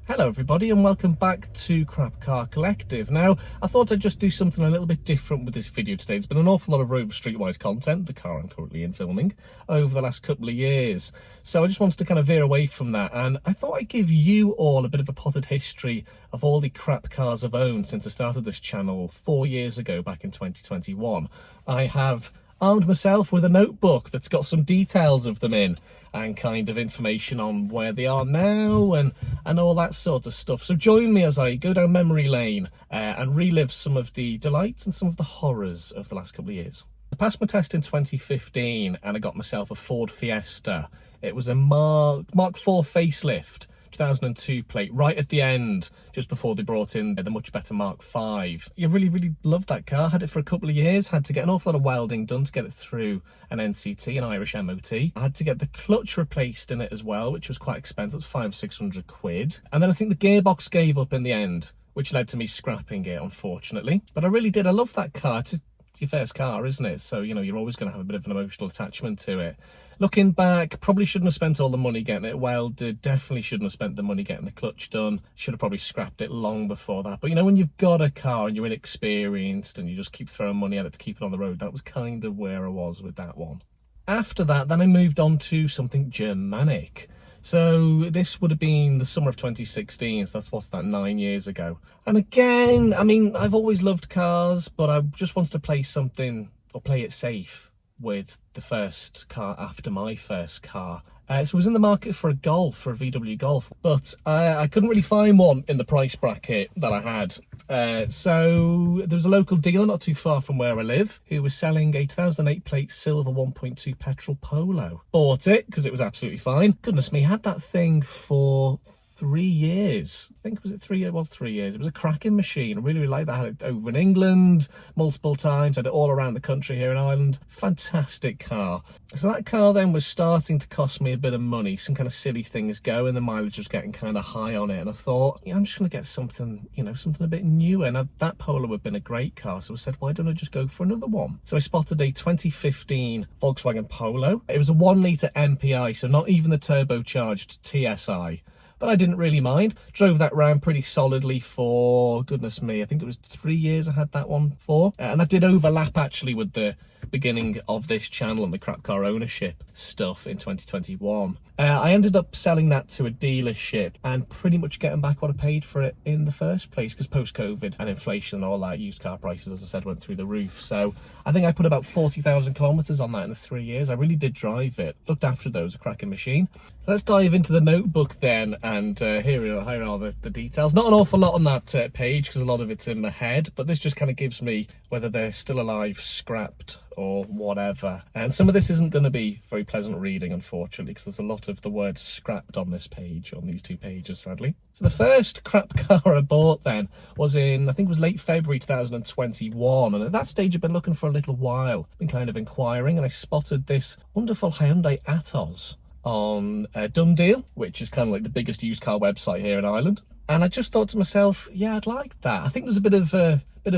Hello everybody and welcome back to Crap Car Collective. Now, I thought I'd just do something a little bit different with this video today. There's been an awful lot of Rover Streetwise content, the car I'm currently in filming, over the last couple of years. So I just wanted to kind of veer away from that, and I thought I'd give you all a bit of a potted history of all the crap cars I've owned since I started this channel 4 years ago, back in 2021. I have armed myself with a notebook that's got some details of them in and kind of information on where they are now and all that sort of stuff. So join me as I go down memory lane and relive some of the delights and some of the horrors of the last couple of years. I passed my test in 2015 and I got myself a Ford Fiesta. It was a Mark IV facelift, 2002 plate, right at the end, just before they brought in the much better Mark V. You really loved that car. Had it for a couple of years, had to get an awful lot of welding done to get it through an NCT, an Irish MOT. I had to get the clutch replaced in it as well, which was quite expensive, it was £500–600. And then I think the gearbox gave up in the end, which led to me scrapping it, unfortunately. But I really did, I love that car. It's your first car, isn't it? So, you know, you're always going to have a bit of an emotional attachment to it. Looking back, probably shouldn't have spent all the money getting it welded, definitely shouldn't have spent the money getting the clutch done, should have probably scrapped it long before that. But you know, when you've got a car and you're inexperienced and you just keep throwing money at it to keep it on the road, that was kind of where I was with that one. After that, then I moved on to something Germanic. So this would have been the summer of 2016, so that's what's that, 9 years ago. And again, I mean, I've always loved cars, but I just wanted to play something, or play it safe, with the first car after my first car. So I was in the market for a Golf, for a VW Golf, but I couldn't really find one in the price bracket that I had. So there was a local dealer not too far from where I live who was selling a 2008 plate silver 1.2 petrol Polo. Bought it because it was absolutely fine. Goodness me, had that thing for 3 years. I think, was it 3 years? It was 3 years. It was a cracking machine. I really liked that. I had it over in England multiple times. I had it all around the country here in Ireland. Fantastic car. So that car then was starting to cost me a bit of money. Some kind of silly things go, and the mileage was getting kind of high on it. And I thought, yeah, I'm just going to get something, you know, something a bit newer. And that Polo had been a great car. So I said, why don't I just go for another one? So I spotted a 2015 Volkswagen Polo. It was a 1 litre MPI, so not even the turbocharged TSI. But I didn't really mind. Drove that round pretty solidly for, goodness me, I think it was 3 years I had that one for. And that did overlap actually with the beginning of this channel and the crap car ownership stuff in 2021. I ended up selling that to a dealership and pretty much getting back what I paid for it in the first place, because post-COVID and inflation and all that, used car prices, as I said, went through the roof. So I think I put about 40,000 kilometres on that in the 3 years. I really did drive it. Looked after those, a cracking machine. Let's dive into the notebook then, and here are the details. Not an awful lot on that page because a lot of it's in my head, but this just kind of gives me whether they're still alive, scrapped, or whatever. And some of this isn't going to be very pleasant reading, unfortunately, because there's a lot of the word scrapped on this page, on these 2 pages, sadly. So the first crap car I bought then was in, I think it was late February 2021, and at that stage I'd been looking for a little while, been kind of inquiring, and I spotted this wonderful Hyundai Atos on Done Deal, which is kind of like the biggest used car website here in Ireland. And I just thought to myself, yeah, I'd like that. I think there's a bit of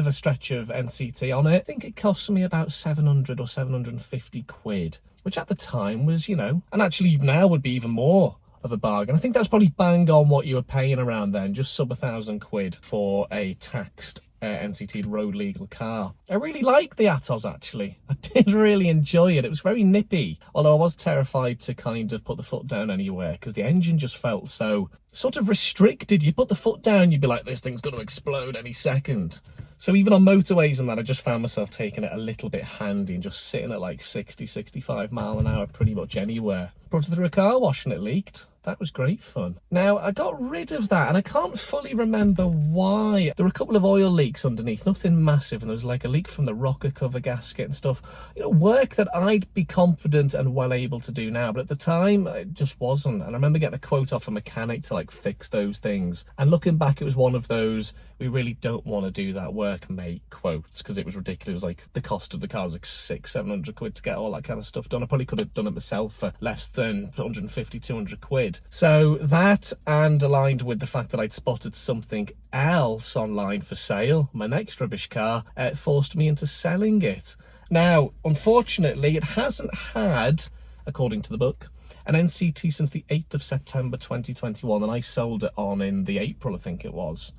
a stretch of NCT on it. I think it cost me about 700 or 750 quid, which at the time was, you know, and actually now would be even more of a bargain. I think that's probably bang on what you were paying around then, just sub 1,000 quid for a taxed NCT road legal car. I really liked the Atos actually. I did really enjoy it. It was very nippy, although I was terrified to kind of put the foot down anywhere because the engine just felt so sort of restricted. You put the foot down, you'd be like, this thing's going to explode any second. So even on motorways and that, I just found myself taking it a little bit handy and just sitting at like 60–65 mile an hour pretty much anywhere. Brought it through a car wash and it leaked. That was great fun. Now, I got rid of that and I can't fully remember why. There were a couple of oil leaks underneath, nothing massive, and there was like a leak from the rocker cover gasket and stuff. You know, work that I'd be confident and well able to do now, but at the time, it just wasn't. And I remember getting a quote off a mechanic to like fix those things. And looking back, it was one of those, we really don't want to do that work, mate, quotes, because it was ridiculous. Like the cost of the car was like 600–700 quid to get all that kind of stuff done. I probably could have done it myself for less than 150–200 quid. So that, and aligned with the fact that I'd spotted something else online for sale, my next rubbish car, forced me into selling it. Now, unfortunately, it hasn't had, according to the book, an NCT since the 8th of September 2021, and I sold it on in the April, I think it was.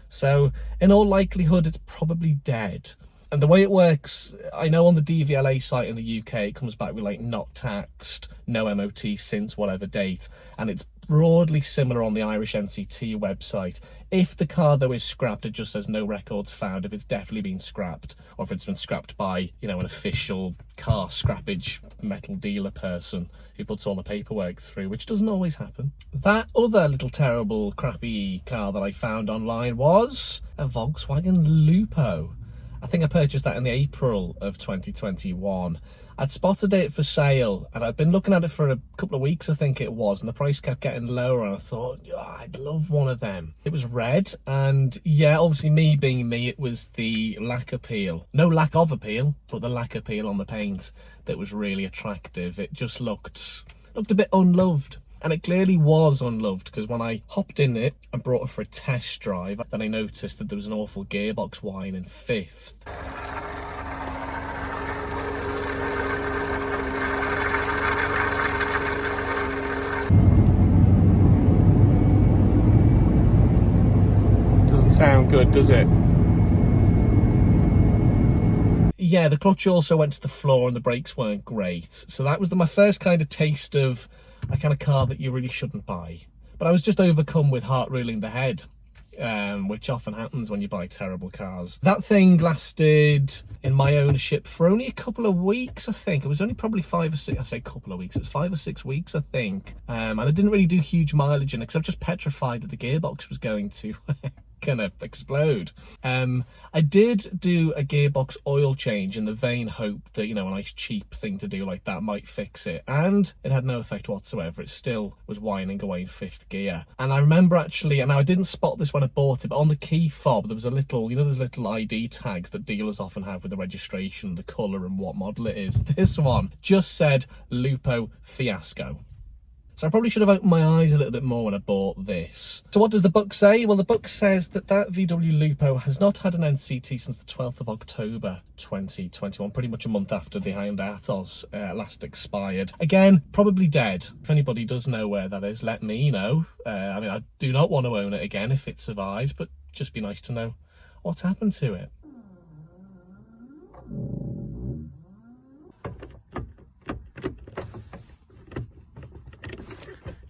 So in all likelihood, it's probably dead. And the way it works, I know on the DVLA site in the UK, it comes back with like not taxed, no MOT since whatever date. And it's broadly similar on the Irish NCT website. If the car though is scrapped, it just says no records found. If it's definitely been scrapped, or if it's been scrapped by, you know, an official car scrappage metal dealer person who puts all the paperwork through, which doesn't always happen. That other little terrible crappy car that I found online was a Volkswagen Lupo. I think I purchased that in the April of 2021. I'd spotted it for sale and I'd been looking at it for a couple of weeks, I think it was, and the price kept getting lower, and I thought, oh, I'd love one of them. It was red, and yeah, obviously me being me, it was the lack appeal. No lack of appeal, but the lack appeal on the paint that was really attractive. It just looked a bit unloved. And it clearly was unloved, because when I hopped in it and brought it for a test drive, then I noticed that there was an awful gearbox whine in fifth. Doesn't sound good, does it? Yeah, the clutch also went to the floor and the brakes weren't great. So that was my first kind of taste of a kind of car that you really shouldn't buy. But I was just overcome with heart ruling the head, which often happens when you buy terrible cars. That thing lasted in my ownership for only a couple of weeks, I think. It was only probably 5 or 6, I say couple of weeks, it was 5 or 6 weeks, I think. And I didn't really do huge mileage in it because I was just petrified that the gearbox was going to gonna explode. I did do a gearbox oil change in the vain hope that, you know, a nice cheap thing to do like that might fix it, and it had no effect whatsoever. It still was whining away in fifth gear. And I remember actually, and I didn't spot this when I bought it, but on the key fob there was a little, you know, those little ID tags that dealers often have with the registration, the colour and what model it is. This one just said Lupo Fiasco. So I probably should have opened my eyes a little bit more when I bought this. So what does the book say? Well, the book says that VW Lupo has not had an NCT since the 12th of October 2021, pretty much a month after the Hyundai Atos last expired. Again, probably dead. If anybody does know where that is, let me know. I mean, I do not want to own it again if it survives, but just be nice to know what's happened to it.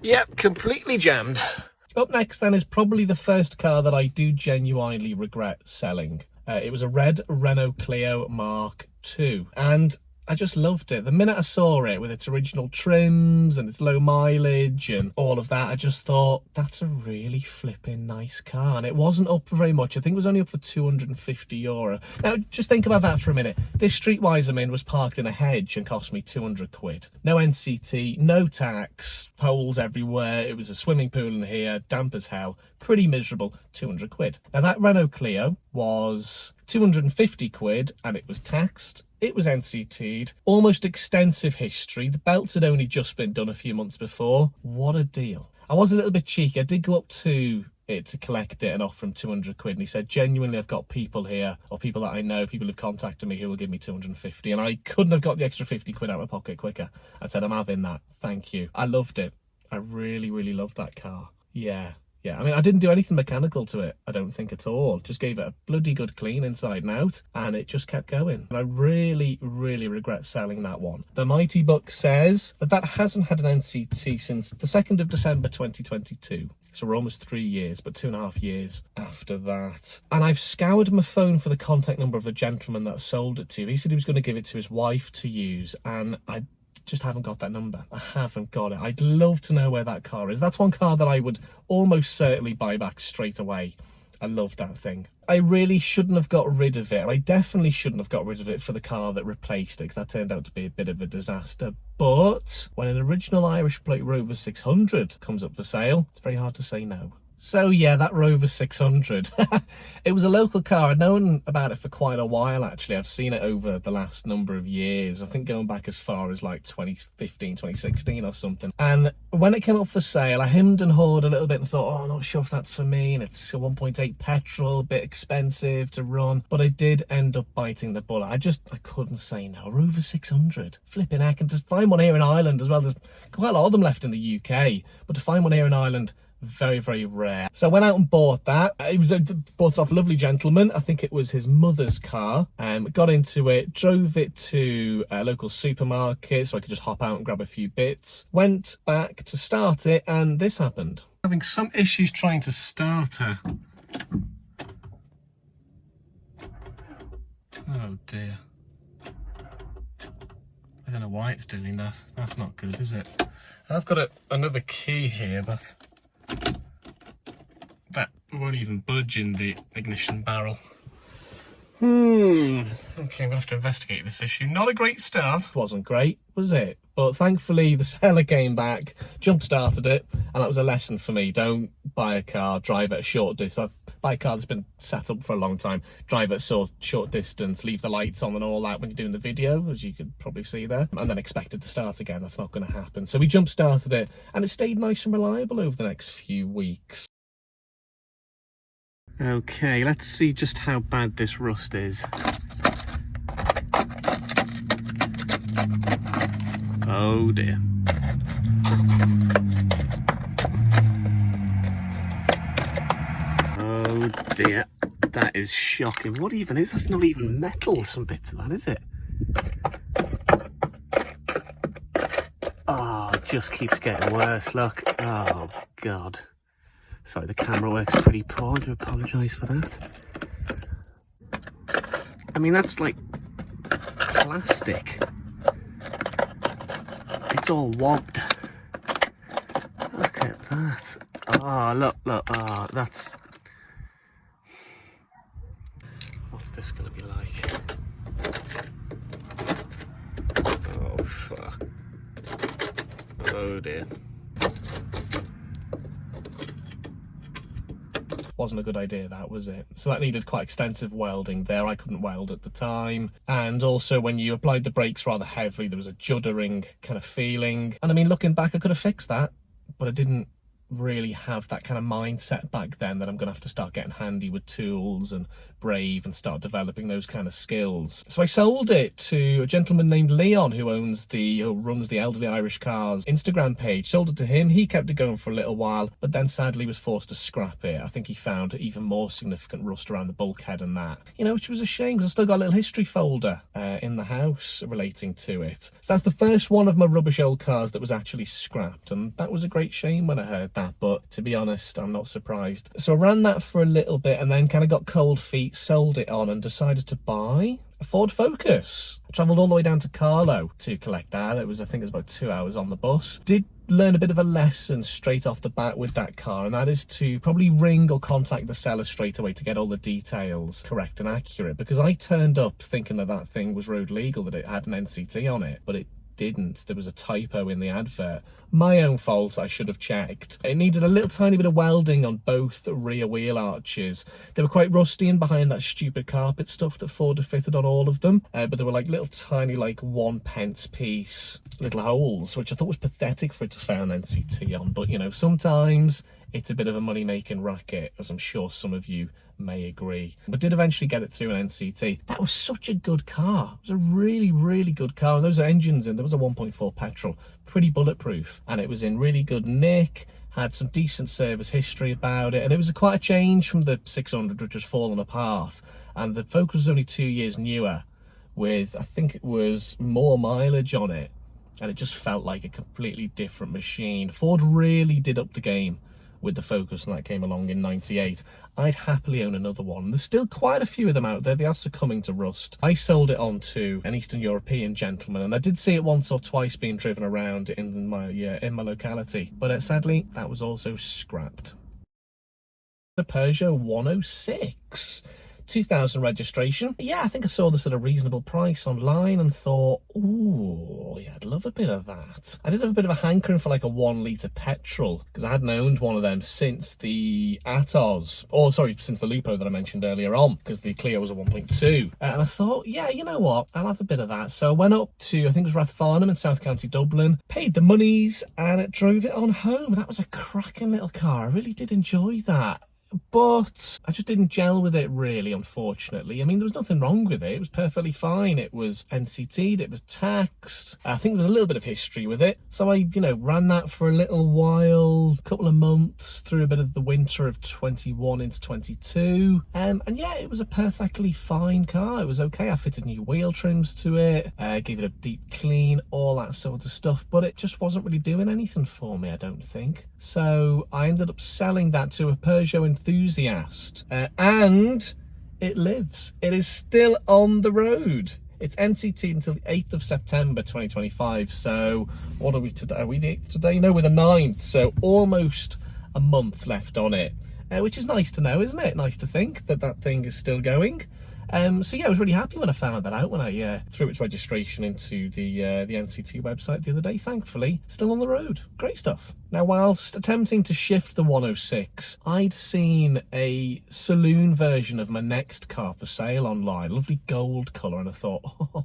Yep, completely jammed. Up next then is probably the first car that I do genuinely regret selling. It was a red Renault Clio Mark II, and I just loved it. The minute I saw it with its original trims and its low mileage and all of that, I just thought, that's a really flipping nice car. And it wasn't up for very much. I think it was only up for €250. Now, just think about that for a minute. This Streetwise I'm in was parked in a hedge and cost me 200 quid. No NCT, no tax, holes everywhere. It was a swimming pool in here, damp as hell, pretty miserable, 200 quid. Now, that Renault Clio was 250 quid and it was taxed. It was NCT'd, almost extensive history. The belts had only just been done a few months before. What a deal. I was a little bit cheeky. I did go up to it to collect it and offer him 200 quid. And he said, genuinely, I've got people here, or people that I know, people who've contacted me who will give me 250. And I couldn't have got the extra 50 quid out of my pocket quicker. I said, I'm having that. Thank you. I loved it. I really, really loved that car. Yeah. Yeah, I mean, I didn't do anything mechanical to it, I don't think at all. Just gave it a bloody good clean inside and out, and it just kept going. And I really, really regret selling that one. The Mighty Book says that that hasn't had an NCT since the 2nd of December 2022. So we're almost 3 years, but 2.5 years after that. And I've scoured my phone for the contact number of the gentleman that sold it to. He said he was going to give it to his wife to use, and I just haven't got that number. I haven't got it. I'd love to know where that car is. That's one car that I would almost certainly buy back straight away. I love that thing. I really shouldn't have got rid of it, and I definitely shouldn't have got rid of it for the car that replaced it, because that turned out to be a bit of a disaster. But when an original Irish plate Rover 600 comes up for sale, it's very hard to say no. So yeah, that Rover 600. It was a local car. I'd known about it for quite a while, actually. I've seen it over the last number of years. I think going back as far as like 2015, 2016 or something. And when it came up for sale, I hemmed and hawed a little bit and thought, oh, I'm not sure if that's for me. And it's a 1.8 petrol, a bit expensive to run. But I did end up biting the bullet. I couldn't say no. Rover 600. Flipping heck. And to find one here in Ireland as well, there's quite a lot of them left in the UK. But to find one here in Ireland, very, very rare. So I went out and bought that. It was bought it off a lovely gentleman. I think it was his mother's car. Got into it, drove it to a local supermarket so I could just hop out and grab a few bits. Went back to start it and this happened. Having some issues trying to start her. Oh dear. I don't know why it's doing that. That's not good, is it? I've got another key here, but that won't even budge in the ignition barrel. Okay, I'm gonna have to investigate this issue. Not a great start. Wasn't great, was it? But thankfully the seller came back, jump started it, and that was a lesson for me. Don't buy a car, drive at a short distance. Buy a car that's been set up for a long time, drive at a short distance, leave the lights on and all that when you're doing the video, as you could probably see there, and then expect it to start again. That's not going to happen. So we jump started it, and it stayed nice and reliable over the next few weeks. Okay, let's see just how bad this rust is. Oh dear. Oh dear, that is shocking. What even is that? That's not even metal, some bits of that, is it? Oh, it just keeps getting worse, look. Oh God. Sorry, the camera works pretty poor. I do apologise for that. I mean, that's like plastic. It's all wobbed. Look at that. Oh, look. Oh, that's... What's this going to be like? Oh, fuck. Oh, dear. Wasn't a good idea, that, was it? So that needed quite extensive welding there. I couldn't weld at the time. And also when you applied the brakes rather heavily, there was a juddering kind of feeling. And I mean, looking back, I could have fixed that, but I didn't really have that kind of mindset back then that I'm gonna have to start getting handy with tools and brave and start developing those kind of skills. So I sold it to a gentleman named Leon who runs the Elderly Irish Cars Instagram page. Sold it to him. He kept it going for a little while, but then sadly was forced to scrap it. I think he found even more significant rust around the bulkhead and that, you know, which was a shame because I've still got a little history folder in the house relating to it. So that's the first one of my rubbish old cars that was actually scrapped, and that was a great shame when I heard that. But to be honest, I'm not surprised. So I ran that for a little bit and then kind of got cold feet, sold it on and decided to buy a Ford Focus. I travelled all the way down to Carlo to collect that. I think it was about 2 hours on the bus. Did learn a bit of a lesson straight off the bat with that car, and that is to probably ring or contact the seller straight away to get all the details correct and accurate, because I turned up thinking that thing was road legal, that it had an NCT on it, but it didn't. There was a typo in the advert. My own fault, I should have checked. It needed a little tiny bit of welding on both rear wheel arches. They were quite rusty and behind that stupid carpet stuff that Ford had fitted on all of them, but they were like little tiny, like 1p piece little holes, which I thought was pathetic for it to fail an NCT on. But you know, sometimes it's a bit of a money-making racket, as I'm sure some of you may agree. But did eventually get it through an NCT. That was such a good car. It was a really, really good car. And those engines in, there was a 1.4 petrol, pretty bulletproof. And it was in really good nick, had some decent service history about it. And it was quite a change from the 600, which was falling apart. And the Focus was only 2 years newer, with, I think it was more mileage on it. And it just felt like a completely different machine. Ford really did up the game with the Focus, and that came along in '98. I'd happily own another one. There's still quite a few of them out there. They are succumbing to rust. I sold it on to an Eastern European gentleman, and I did see it once or twice being driven around in my locality, but sadly that was also scrapped. The Peugeot 106. 2000 registration. Yeah, I think I saw this at a reasonable price online and thought, ooh, yeah, I'd love a bit of that. I did have a bit of a hankering for like a 1 litre petrol, because I hadn't owned one of them since the Atos, or sorry, since the Lupo that I mentioned earlier on, because the Clio was a 1.2. And I thought, yeah, you know what, I'll have a bit of that. So I went up to, I think it was Rathfarnham in South County Dublin, paid the monies, and it drove it on home. That was a cracking little car. I really did enjoy that. But I just didn't gel with it really, unfortunately. I mean, there was nothing wrong with it. It was perfectly fine. It was NCT'd, it was taxed. I think there was a little bit of history with it. So I, ran that for a little while, a couple of months, through a bit of the winter of 21 into 22. And yeah, it was a perfectly fine car. It was okay. I fitted new wheel trims to it, gave it a deep clean, all that sort of stuff. But it just wasn't really doing anything for me, I don't think. So I ended up selling that to a Peugeot enthusiast, and it lives. It is still on the road. It's NCT until the 8th of September 2025. So what are we today? Are we the 8th today? No, we're the 9th. So almost a month left on it, which is nice to know, isn't it? Nice to think that that thing is still going. So yeah, I was really happy when I found that out, when I threw its registration into the NCT website the other day. Thankfully, still on the road. Great stuff. Now, whilst attempting to shift the 106, I'd seen a saloon version of my next car for sale online, lovely gold colour, and I thought,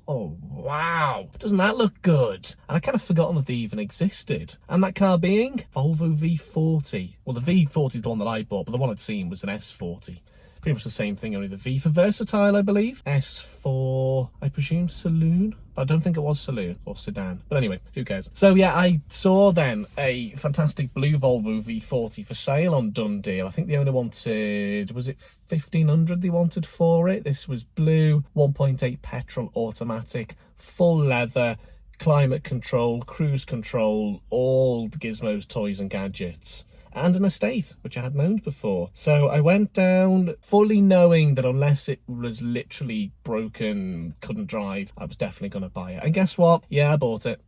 oh, wow, doesn't that look good? And I kind of forgotten that they even existed. And that car being Volvo V40. Well, the V40 is the one that I bought, but the one I'd seen was an S40. Pretty much the same thing, only the V for versatile, I believe. S for, I presume, saloon. But I don't think it was saloon or sedan. But anyway, who cares? So yeah, I saw then a fantastic blue Volvo V40 for sale on Dundee. I think they only wanted, was it 1,500 they wanted for it? This was blue, 1.8 petrol automatic, full leather, climate control, cruise control, all the gizmos, toys and gadgets. And an estate, which I hadn't owned before. So I went down fully knowing that unless it was literally broken, couldn't drive, I was definitely going to buy it. And guess what? Yeah, I bought it.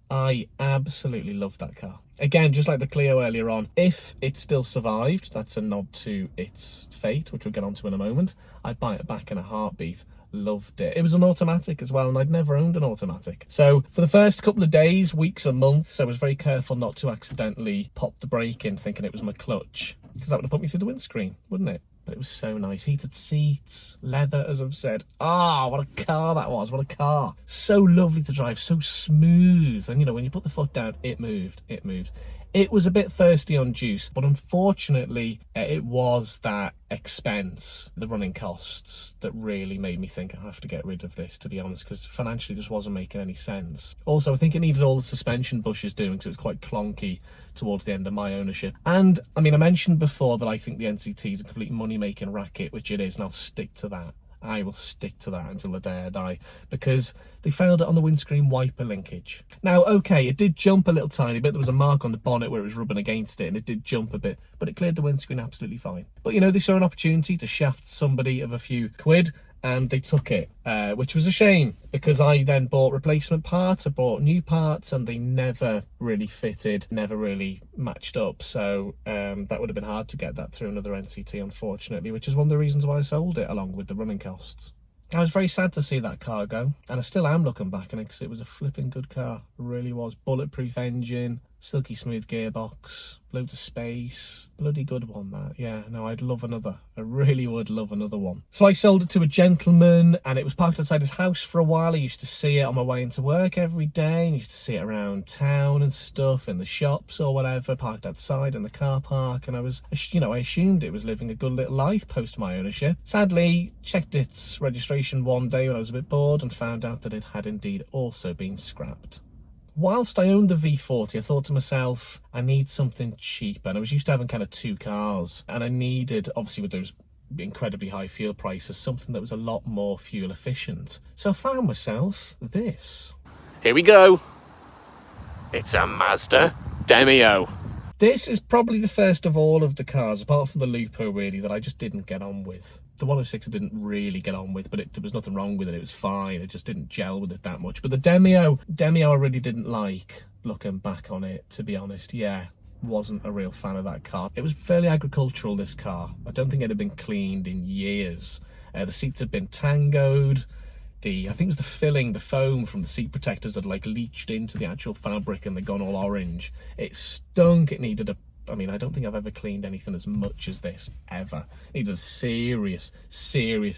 I absolutely love that car. Again, just like the Clio earlier on, if it still survived, that's a nod to its fate, which we'll get onto in a moment, I'd buy it back in a heartbeat. Loved it. It was an automatic as well, and I'd never owned an automatic. So for the first couple of days, weeks and months, I was very careful not to accidentally pop the brake in thinking it was my clutch, because that would have put me through the windscreen, wouldn't it? But it was so nice. Heated seats, leather, as I've said. Ah, what a car that was. What a car. So lovely to drive, so smooth. And, when you put the foot down, it moved. It was a bit thirsty on juice, but unfortunately, it was that expense, the running costs, that really made me think I have to get rid of this, to be honest, because financially it just wasn't making any sense. Also, I think it needed all the suspension bushes doing, because it was quite clunky towards the end of my ownership. And, I mean, I mentioned before that I think the NCT is a complete money-making racket, which it is, and I'll stick to that. I will stick to that until the day I die, because they failed it on the windscreen wiper linkage. Now, okay, it did jump a little tiny bit. There was a mark on the bonnet where it was rubbing against it, and it did jump a bit, but it cleared the windscreen absolutely fine. But, they saw an opportunity to shaft somebody of a few quid, and they took it, which was a shame, because I then bought replacement parts, I bought new parts, and they never really fitted, never really matched up. So that would have been hard to get that through another NCT, unfortunately, which is one of the reasons why I sold it, along with the running costs. I was very sad to see that car go, and I still am looking back on it, because it was a flipping good car. It really was. Bulletproof engine, silky smooth gearbox, loads of space. Bloody good one, that. Yeah, no, I'd love another. I really would love another one. So I sold it to a gentleman, and it was parked outside his house for a while. I used to see it on my way into work every day, and used to see it around town and stuff, in the shops or whatever, parked outside in the car park, and I was, I assumed it was living a good little life post my ownership. Sadly, checked its registration one day when I was a bit bored and found out that it had indeed also been scrapped. Whilst I owned the V40, I thought to myself, I need something cheaper. And I was used to having kind of two cars, and I needed, obviously with those incredibly high fuel prices, something that was a lot more fuel efficient. So I found myself this. Here we go. It's a Mazda Demio. This is probably the first of all of the cars, apart from the Lupo really, that I just didn't get on with. The 106 I didn't really get on with, but there was nothing wrong with it. It was fine. I just didn't gel with it that much. But the Demio I really didn't like, looking back on it, to be honest. Yeah, wasn't a real fan of that car. It was fairly agricultural, this car. I don't think it had been cleaned in years. The seats had been tangoed. I think it was the filling, the foam from the seat protectors had like leached into the actual fabric and they'd gone all orange. It stunk. It needed I don't think I've ever cleaned anything as much as this, ever. It needed a serious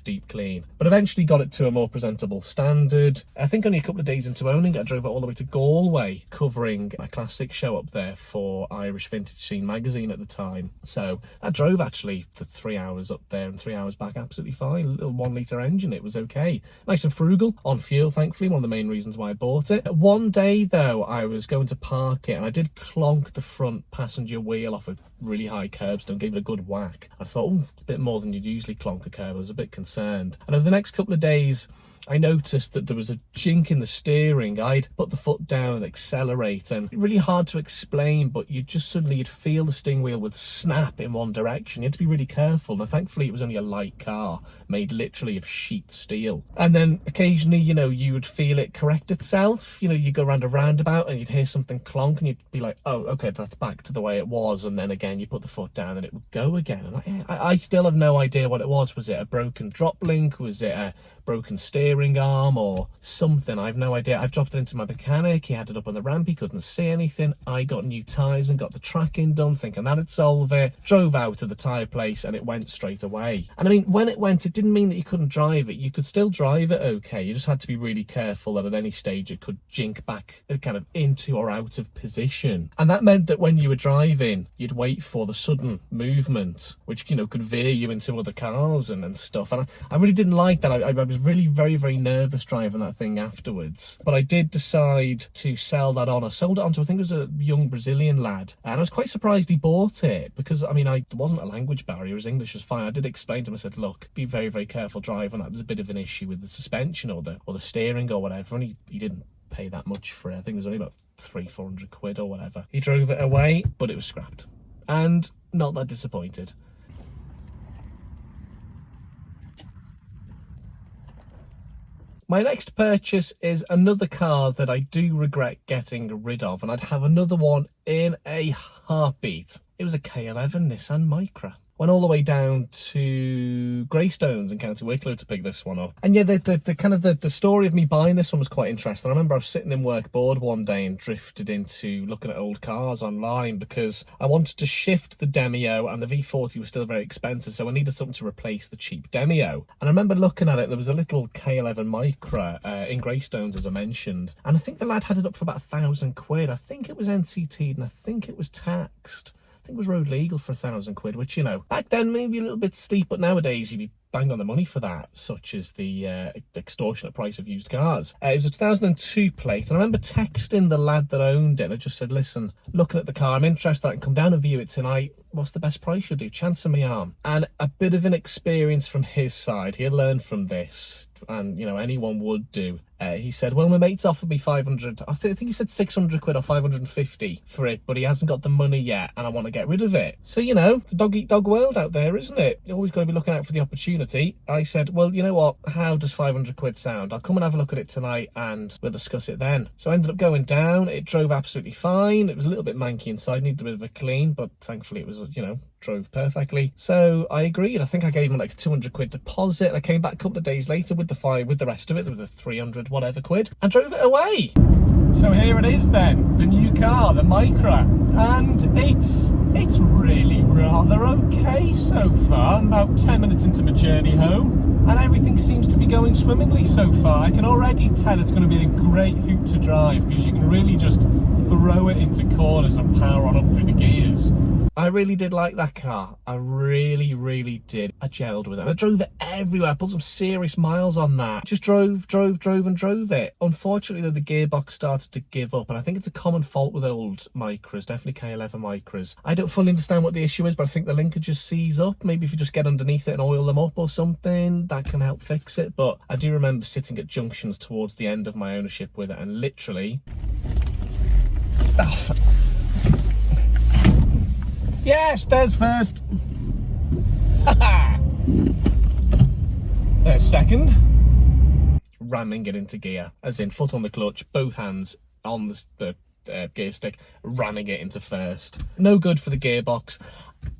deep clean. But eventually got it to a more presentable standard. I think only a couple of days into owning it, I drove it all the way to Galway, covering a classic show up there for Irish Vintage Scene magazine at the time. So I drove actually the 3 hours up there and 3 hours back absolutely fine. A little 1 litre engine, it was okay. Nice and frugal on fuel, thankfully, one of the main reasons why I bought it. One day though, I was going to park it and I did clonk the front passenger wheel off a really high curbstone, gave it a good whack. I thought, oh, it's a bit more than you'd usually clonk a curb. I was a bit concerned. And over the next couple of days, I noticed that there was a jink in the steering. I'd put the foot down and accelerate, and really hard to explain, but you'd feel the steering wheel would snap in one direction. You had to be really careful. Now, thankfully, it was only a light car made literally of sheet steel. And then occasionally, you would feel it correct itself. You go around a roundabout and you'd hear something clonk and you'd be like, oh, okay, that's back to the way it was. And then again, you put the foot down and it would go again. And I still have no idea what it was. Was it a broken drop link? Was it a broken steering arm or something? I have no idea. I've dropped it into my mechanic. He had it up on the ramp. He couldn't see anything. I got new tyres and got the tracking done, thinking that'd solve it. Drove out to the tyre place and it went straight away. And when it went, it didn't mean that you couldn't drive it. You could still drive it okay. You just had to be really careful that at any stage it could jink back kind of into or out of position. And that meant that when you were driving, you'd wait for the sudden movement, which, could veer you into other cars and stuff. And I really didn't like that. I was really very nervous driving that thing afterwards, but I did decide to sell that on. I sold it on to, I think it was a young Brazilian lad, and I was quite surprised he bought it because there wasn't a language barrier. His English was fine. I did explain to him, I said, look, be very careful driving that. There's a bit of an issue with the suspension or the steering or whatever, and he didn't pay that much for it. I think it was only about 300-400 quid or whatever. He drove it away, but it was scrapped, and not that disappointed. My next purchase is another car that I do regret getting rid of, and I'd have another one in a heartbeat. It was a K11 Nissan Micra. Went all the way down to Greystones in County Wicklow to pick this one up. And yeah, the story of me buying this one was quite interesting. I remember I was sitting in work bored one day and drifted into looking at old cars online because I wanted to shift the Demio, and the V40 was still very expensive, so I needed something to replace the cheap Demio. And I remember looking at it, there was a little K11 Micra in Greystones, as I mentioned, and I think the lad had it up for about 1,000 quid. I think it was NCT'd and I think it was taxed. I think it was road legal for 1,000 quid, which, back then maybe a little bit steep, but nowadays you'd be banged on the money for that, such as the extortionate price of used cars. It was a 2002 plate, and I remember texting the lad that owned it, and I just said, listen, looking at the car, I'm interested, I can come down and view it tonight. What's the best price you'll do? Chance of me arm. And a bit of an experience from his side. He'll learn from this, and, anyone would do. He said, well, my mate's offered me 500, I think he said 600 quid or 550 for it, but he hasn't got the money yet, and I want to get rid of it. So, the dog-eat-dog world out there, isn't it? You're always got to be looking out for the opportunity. I said, well, you know what? How does 500 quid sound? I'll come and have a look at it tonight, and we'll discuss it then. So I ended up going down. It drove absolutely fine. It was a little bit manky inside, needed a bit of a clean, but thankfully it was, drove perfectly. So I agreed. I think I gave him like a 200 quid deposit. I came back a couple of days later with the rest of it. There was a 300 whatever quid, and drove it away. So here it is then, the new car, the Micra, and it's really rather okay so far. I'm about 10 minutes into my journey home, and everything seems to be going swimmingly so far. I can already tell it's going to be a great hoop to drive because you can really just throw it into corners and power on up through the gears. I really did like that car. I really did. I gelled with it. I drove it everywhere. I put some serious miles on that. Just drove it. Unfortunately, though, the gearbox started to give up, and I think it's a common fault with old Micras, definitely K11 Micras. I don't fully understand what the issue is, but I think the linkages seize up. Maybe if you just get underneath it and oil them up or something, that can help fix it. But I do remember sitting at junctions towards the end of my ownership with it, and literally... Oh. Yes, there's first. There's second. Ramming it into gear, as in foot on the clutch, both hands on the gear stick, ramming it into first. No good for the gearbox.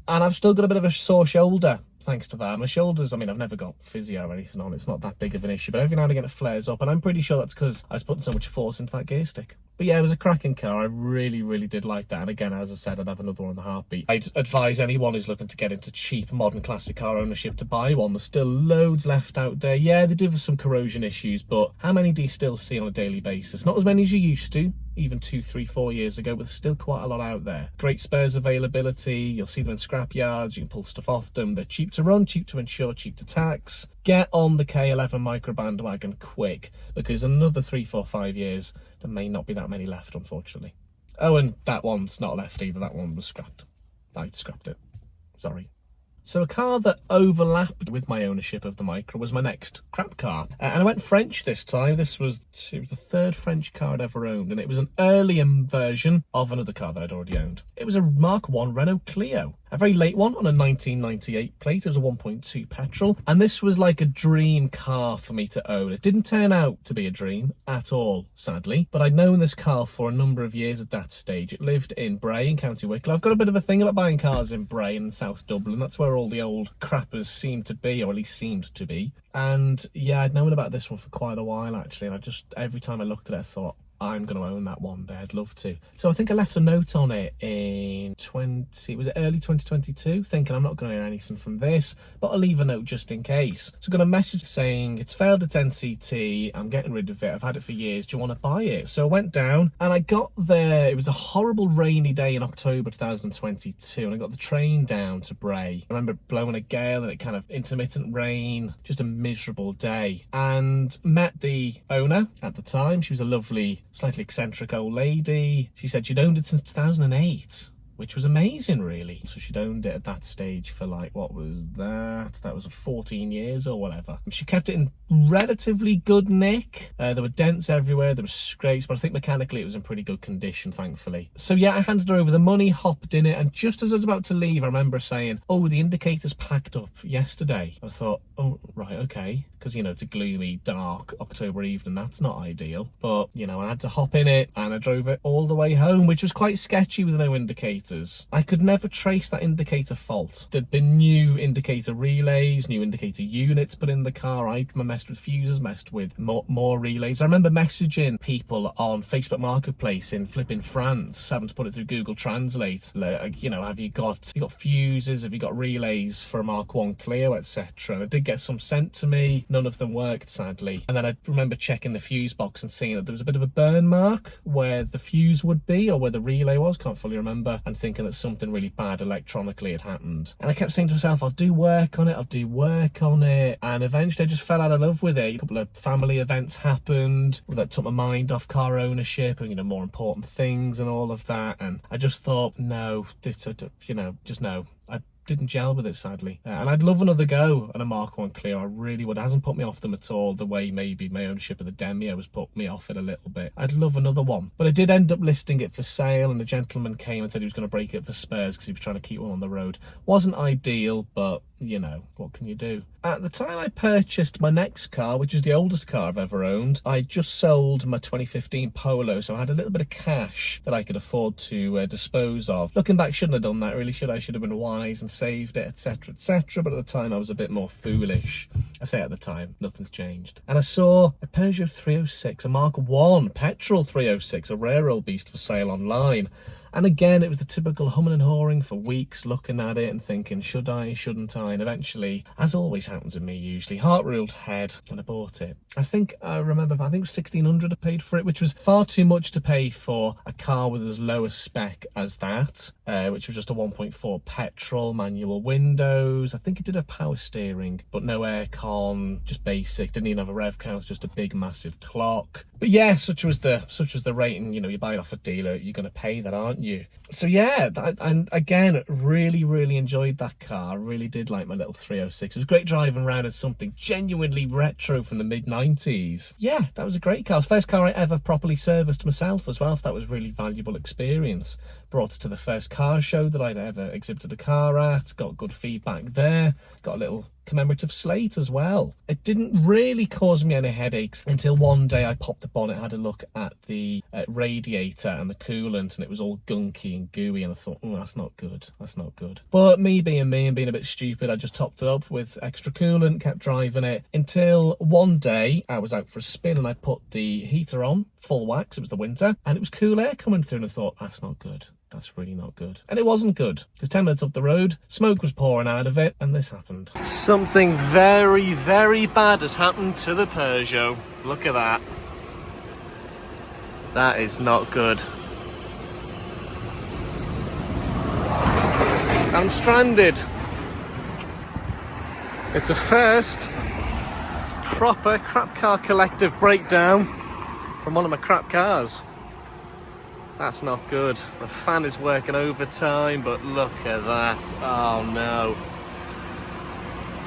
And I've still got a bit of a sore shoulder thanks to that. My shoulders, I mean, I've never got physio or anything on. It's not that big of an issue, but every now and again it flares up, and I'm pretty sure that's because I was putting so much force into that gear stick. But yeah, it was a cracking car. I really, really did like that. And again, as I said, I'd have another one in the heartbeat. I'd advise anyone who's looking to get into cheap modern classic car ownership to buy one. There's still loads left out there. Yeah, they do have some corrosion issues, but how many do you still see on a daily basis? Not as many as you used to, even 2, 3, 4 years ago, but there's still quite a lot out there. Great spares availability. You'll see them in scrap yards. You can pull stuff off them. They're cheap to run, cheap to insure, cheap to tax. Get on the K11 Micra bandwagon quick, because another 3, 4, 5 years, there may not be that many left, unfortunately. Oh, and that one's not left either. That one was scrapped. I scrapped it. Sorry. So a car that overlapped with my ownership of the Micra was my next crap car. And I went French this time. It was the third French car I'd ever owned, and it was an earlier version of another car that I'd already owned. It was a Mark I Renault Clio. A very late one on a 1998 plate. It was a 1.2 petrol, and this was like a dream car for me to own. It didn't turn out to be a dream at all, sadly, but I'd known this car for a number of years at that stage. It lived in Bray in County Wicklow. I've got a bit of a thing about buying cars in Bray and South Dublin. That's where all the old crappers seem to be, or at least seemed to be. And yeah, I'd known about this one for quite a while actually, and I just, every time I looked at it, I thought, I'm going to own that one day. I'd love to. So I think I left a note on it in early 2022, thinking I'm not going to hear anything from this, but I'll leave a note just in case. So I got a message saying, it's failed its NCT, I'm getting rid of it, I've had it for years, do you want to buy it? So I went down and I got there. It was a horrible rainy day in October 2022, and I got the train down to Bray. I remember blowing a gale and it kind of intermittent rain, just a miserable day, and met the owner at the time. She was a lovely, slightly eccentric old lady. She said she'd owned it since 2008, which was amazing, really. So she'd owned it at that stage for like, what was that? That was 14 years or whatever. She kept it in relatively good nick. There were dents everywhere, there were scrapes, but I think mechanically it was in pretty good condition, thankfully. So yeah, I handed her over the money, hopped in it, and just as I was about to leave, I remember saying, oh, the indicators packed up yesterday. I thought, oh, right, okay. Because, you know, it's a gloomy, dark October evening, that's not ideal. But, you know, I had to hop in it, and I drove it all the way home, which was quite sketchy with no indicators. I could never trace that indicator fault. There'd been new indicator relays, new indicator units put in the car. I messed with fuses, messed with more relays. I remember messaging people on Facebook Marketplace in flipping France, having to put it through Google Translate. Like, you know, have you got fuses? Have you got relays for a Mark I Clio, etc.? And I did get some sent to me. None of them worked, sadly. And then I remember checking the fuse box and seeing that there was a bit of a burn mark where the fuse would be, or where the relay was, can't fully remember, and thinking that something really bad electronically had happened. And I kept saying to myself, I'll do work on it, and eventually I just fell out of love with it. A couple of family events happened that took my mind off car ownership and, you know, more important things and all of that, and I just thought, no, this, you know, just no. I didn't gel with it, sadly. And I'd love another go at a Mark I Clio. I really would. It hasn't put me off them at all, the way maybe my ownership of the Demio has put me off it a little bit. I'd love another one. But I did end up listing it for sale, and a gentleman came and said he was going to break it for spares because he was trying to keep one on the road. Wasn't ideal, but, you know, what can you do? At the time I purchased my next car, which is the oldest car I've ever owned, I just sold my 2015 Polo, so I had a little bit of cash that I could afford to dispose of. Looking back, shouldn't have done that, really, should I? I should have been wise and saved it, etc, etc, but at the time I was a bit more foolish. I say at the time, nothing's changed. And I saw a Peugeot 306, a Mark I petrol 306, a rare old beast for sale online. And again, it was the typical humming and hawing for weeks, looking at it and thinking, should I, shouldn't I? And eventually, as always happens with me usually, heart ruled head, and I bought it. I think it was $1,600 I paid for it, which was far too much to pay for a car with as low a spec as that, which was just a 1.4 petrol, manual windows. I think it did have power steering, but no aircon, just basic, didn't even have a rev count, just a big massive clock. But yeah, such was the rating. You know, you buy it off a dealer, you're going to pay that, aren't you? So yeah, and again, really enjoyed that car. I really did like my little 306. It was great driving around as something genuinely retro from the mid-90s. Yeah, that was a great car. It was the first car I ever properly serviced myself as well, so that was really valuable experience. brought it to the first car show that I'd ever exhibited a car at, got good feedback there, got a little commemorative slate as well. It didn't really cause me any headaches until one day I popped the bonnet, had a look at the radiator and the coolant, and it was all gunky and gooey, and I thought, oh, that's not good, that's not good. But me and being a bit stupid, I just topped it up with extra coolant, kept driving it, until one day I was out for a spin and I put the heater on, full wax, it was the winter, and it was cool air coming through, and I thought, that's not good. That's really not good. And it wasn't good, because 10 minutes up the road, smoke was pouring out of it, and this happened. Something very, very bad has happened to the Peugeot. Look at that. That is not good. I'm stranded. It's a first proper crap car collective breakdown from one of my crap cars. That's not good. The fan is working overtime, but look at that. Oh no.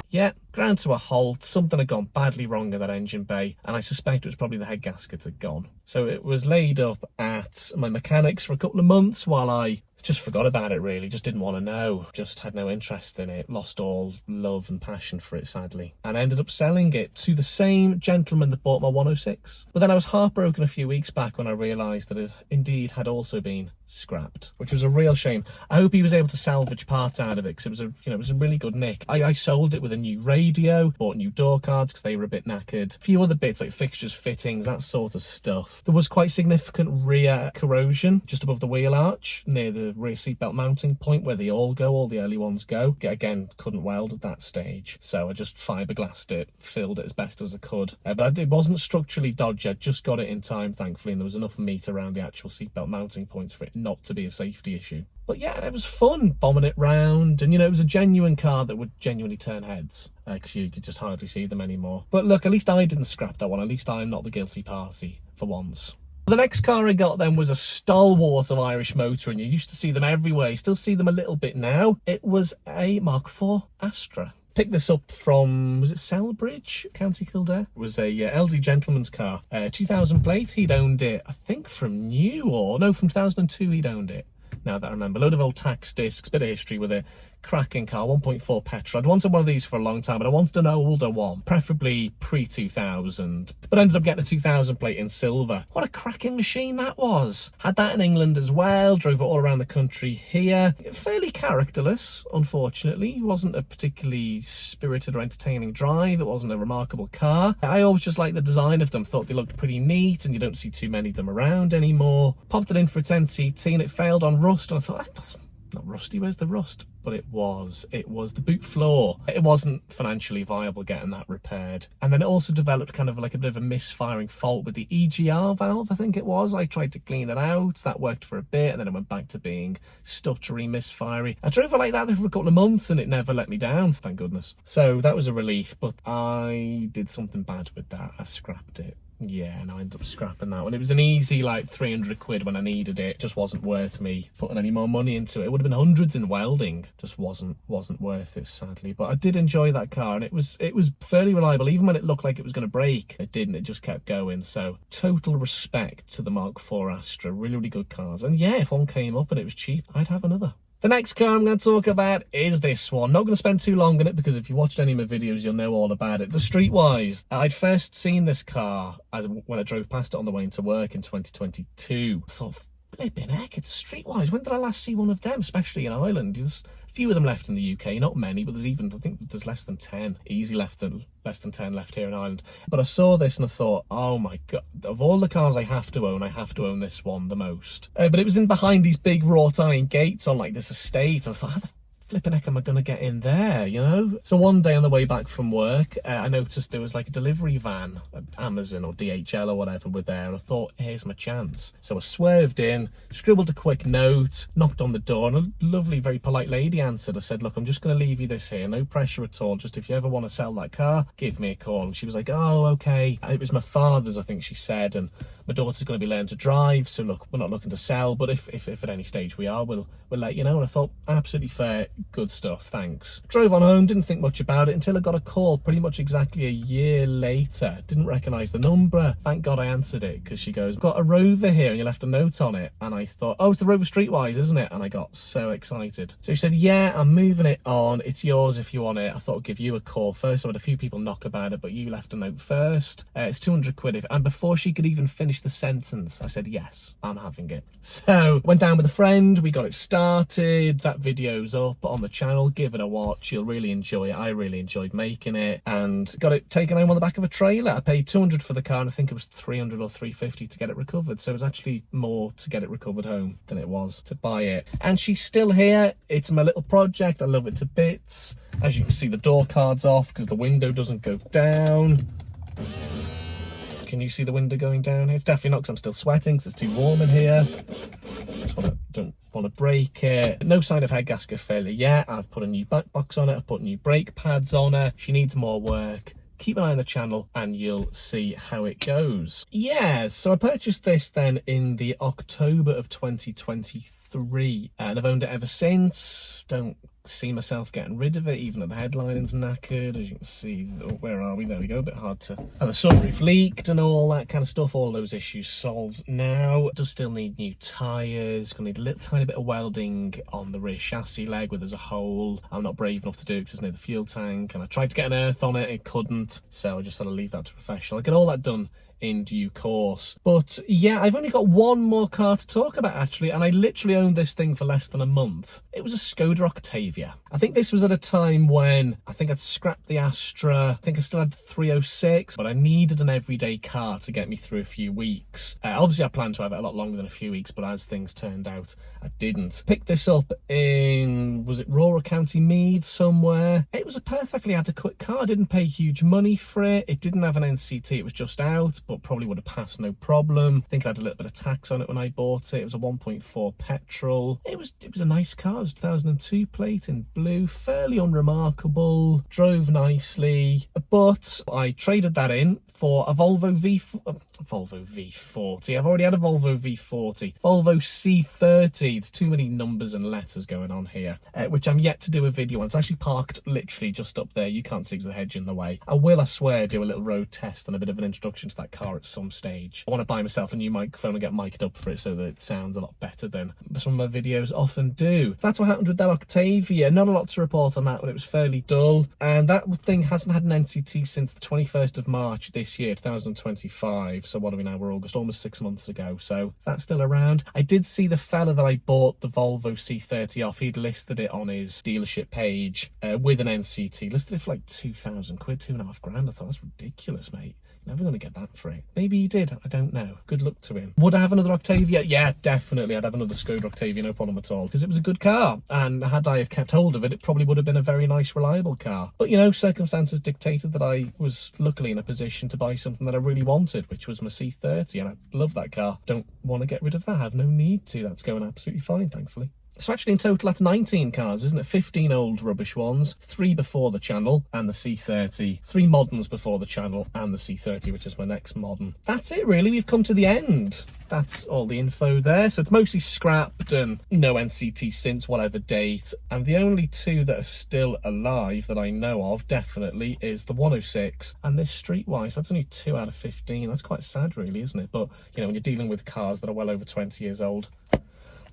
Yeah, ground to a halt. Something had gone badly wrong in that engine bay, and I suspect it was probably the head gasket had gone. So it was laid up at my mechanics for a couple of months while I just forgot about it, really. Just didn't want to know. Just had no interest in it. Lost all love and passion for it, sadly. And I ended up selling it to the same gentleman that bought my 106. But then I was heartbroken a few weeks back when I realised that it indeed had also been scrapped, which was a real shame. I hope he was able to salvage parts out of it, because it was it was in really good nick. I sold it with a new radio, bought new door cards because they were a bit knackered, a few other bits like fixtures, fittings, that sort of stuff. There was quite significant rear corrosion just above the wheel arch near the rear seatbelt mounting point where they all go, all the early ones go. Again, couldn't weld at that stage, so I just fiberglassed it, filled it as best as I could. But it wasn't structurally dodgy. I just got it in time, thankfully, and there was enough meat around the actual seatbelt mounting points for it not to be a safety issue. But yeah, it was fun bombing it round, and it was a genuine car that would genuinely turn heads, because you could just hardly see them anymore. But look, at least I didn't scrap that one. At least I'm not the guilty party for once. The next car I got then was a stalwart of Irish motor, and you used to see them everywhere. You still see them a little bit now. It was a Mark IV Astra. Picked this up from, was it Selbridge, County Kildare? It was a elderly gentleman's car, 2000 plate. He'd owned it, I think, from new, or no, from 2002 he'd owned it. Now that I remember, load of old tax discs, bit of history with it. Cracking car, 1.4 petrol. I'd wanted one of these for a long time, but I wanted an older one, preferably pre-2000, but ended up getting a 2000 plate in silver. What a cracking machine that was. Had that in England as well, drove it all around the country here. Fairly characterless, unfortunately. It wasn't a particularly spirited or entertaining drive. It wasn't a remarkable car. I always just liked the design of them, thought they looked pretty neat, and you don't see too many of them around anymore. Popped it in for its NCT and it failed on rust, and I thought, that's not rusty, where's the rust? But it was the boot floor. It wasn't financially viable getting that repaired. And then it also developed kind of like a bit of a misfiring fault with the EGR valve, I think it was. I tried to clean it out, that worked for a bit, and then it went back to being stuttery, misfiring. I drove it like that for a couple of months and it never let me down, thank goodness. So that was a relief, but I did something bad with that. I scrapped it. Yeah, and I ended up scrapping that one. It was an easy like 300 quid when I needed it. Just wasn't worth me putting any more money into it. It would have been hundreds in welding. Just wasn't worth it, sadly. But I did enjoy that car, and it was fairly reliable. Even when it looked like it was going to break, it didn't. It just kept going. So total respect to the Mark IV Astra. Really, really good cars. And yeah, if one came up and it was cheap, I'd have another. The next car I'm going to talk about is this one. Not going to spend too long on it, because if you watched any of my videos, you'll know all about it. The Streetwise. I'd first seen this car when I drove past it on the way into work in 2022. I thought, flipping heck, it's a Streetwise. When did I last see one of them, especially in Ireland? There's a few of them left in the UK, not many, but I think there's less than 10. Easy less than 10 left here in Ireland. But I saw this and I thought, oh my god, of all the cars I have to own this one the most. But it was in behind these big wrought iron gates on like this estate. I thought, how the flipping heck am I going to get in there, So one day on the way back from work, I noticed there was like a delivery van, Amazon or DHL or whatever, were there, and I thought, here's my chance. So I swerved in, scribbled a quick note, knocked on the door, and a lovely, very polite lady answered. I said, look, I'm just going to leave you this here, no pressure at all, just if you ever want to sell that car, give me a call. And she was like, oh, okay. It was my father's, I think she said, and my daughter's going to be learning to drive, so look, we're not looking to sell, but if at any stage we are, we'll let you know. And I thought, absolutely fair, good stuff, thanks. Drove on home, didn't think much about it until I got a call pretty much exactly a year later. Didn't recognise the number. Thank God I answered it, because she goes, got a Rover here and you left a note on it. And I thought, oh, it's the Rover Streetwise, isn't it? And I got so excited. So she said, yeah, I'm moving it on. It's yours if you want it. I thought I'd give you a call first. I had a few people knock about it, but you left a note first. It's 200 quid. And before she could even finish the sentence, I said, yes, I'm having it. So went down with a friend. We got it started. That video's up on the channel. Give it a watch. You'll really enjoy it. I really enjoyed making it, and got it taken home on the back of a trailer. I paid 200 for the car, and I think it was 300 or 350 to get it recovered. So it was actually more to get it recovered home than it was to buy it. And she's still here. It's my little project. I love it to bits. As you can see, the door card's off because the window doesn't go down. Can you see the window going down here? It's definitely not, because I'm still sweating because it's too warm in here. Don't want to break it. No sign of head gasket failure yet. I've put a new back box on it. I've put new brake pads on her. She needs more work. Keep an eye on the channel and you'll see how it goes. Yeah, so I purchased this then in the October of 2023, and I've owned it ever since. Don't see myself getting rid of it, even though the headlining's knackered. As you can see, where are we? There we go, a bit hard to... And the sunroof leaked and all that kind of stuff. All those issues solved now. It does still need new tyres. Gonna need a little tiny bit of welding on the rear chassis leg where there's a hole. I'm not brave enough to do it because it's near the fuel tank, and I tried to get an earth on it, it couldn't, so I just had to leave that to a professional. I get all that done in due course. But yeah, I've only got one more car to talk about actually, and I literally owned this thing for less than a month. It was a Skoda Octavia. I think this was at a time when I think I'd scrapped the Astra. I think I still had the 306, but I needed an everyday car to get me through a few weeks. Obviously I planned to have it a lot longer than a few weeks, but as things turned out, I didn't. Picked this up in, was it Rover County Meath somewhere? It was a perfectly adequate car. I didn't pay huge money for it. It didn't have an NCT, it was just out, but probably would have passed no problem. I think I had a little bit of tax on it when I bought it. It was a 1.4 petrol. It was a nice car. It was 2002 plate in blue, fairly unremarkable, drove nicely, but I traded that in for a Volvo V40. I've already had a Volvo V40. Volvo C30. There's too many numbers and letters going on here, which I'm yet to do a video on. It's actually parked literally just up there. You can't see because the hedge in the way. I will, I swear, do a little road test and a bit of an introduction to that car at some stage. I want to buy myself a new microphone and get mic'd up for it so that it sounds a lot better than some of my videos often do. That's what happened with that Octavia. Not a lot to report on that one. It was fairly dull, and that thing hasn't had an NCT since the 21st of March this year, 2025. So what are we now? We're August, almost 6 months ago. So is that still around? I did see the fella that I bought the Volvo C30 off. He'd listed it on his dealership page with an NCT. Listed it for like 2,000 quid, £2,500. I thought, that's ridiculous, mate. Never going to get that for it. Maybe he did, I don't know. Good luck to him. Would I have another Octavia? Yeah, definitely. I'd have another Skoda Octavia, no problem at all, because it was a good car, and had I have kept hold of it, it probably would have been a very nice, reliable car. But you know, circumstances dictated that I was luckily in a position to buy something that I really wanted, which was my C30, and I love that car. Don't want to get rid of that. I have no need to. That's going absolutely fine, thankfully. So actually in total that's 19 cars, isn't it? 15 old rubbish ones, 3 before the channel and the C30, 3 moderns before the channel and the C30, which is my next modern. That's it really, we've come to the end. That's all the info there. So it's mostly scrapped and no NCT since whatever date. And the only 2 that are still alive that I know of, definitely, is the 106 and this Streetwise. That's only 2 out of 15. That's quite sad really, isn't it? But, you know, when you're dealing with cars that are well over 20 years old,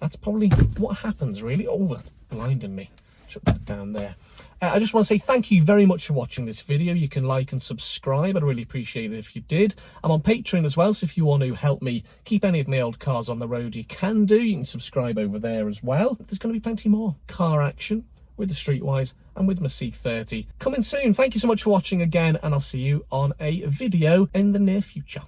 that's probably what happens, really. Oh, that's blinding me. Shut that down there. I just want to say thank you very much for watching this video. You can like and subscribe. I'd really appreciate it if you did. I'm on Patreon as well, so if you want to help me keep any of my old cars on the road, you can do. You can subscribe over there as well. There's going to be plenty more car action with the Streetwise and with my C30 coming soon. Thank you so much for watching again, and I'll see you on a video in the near future.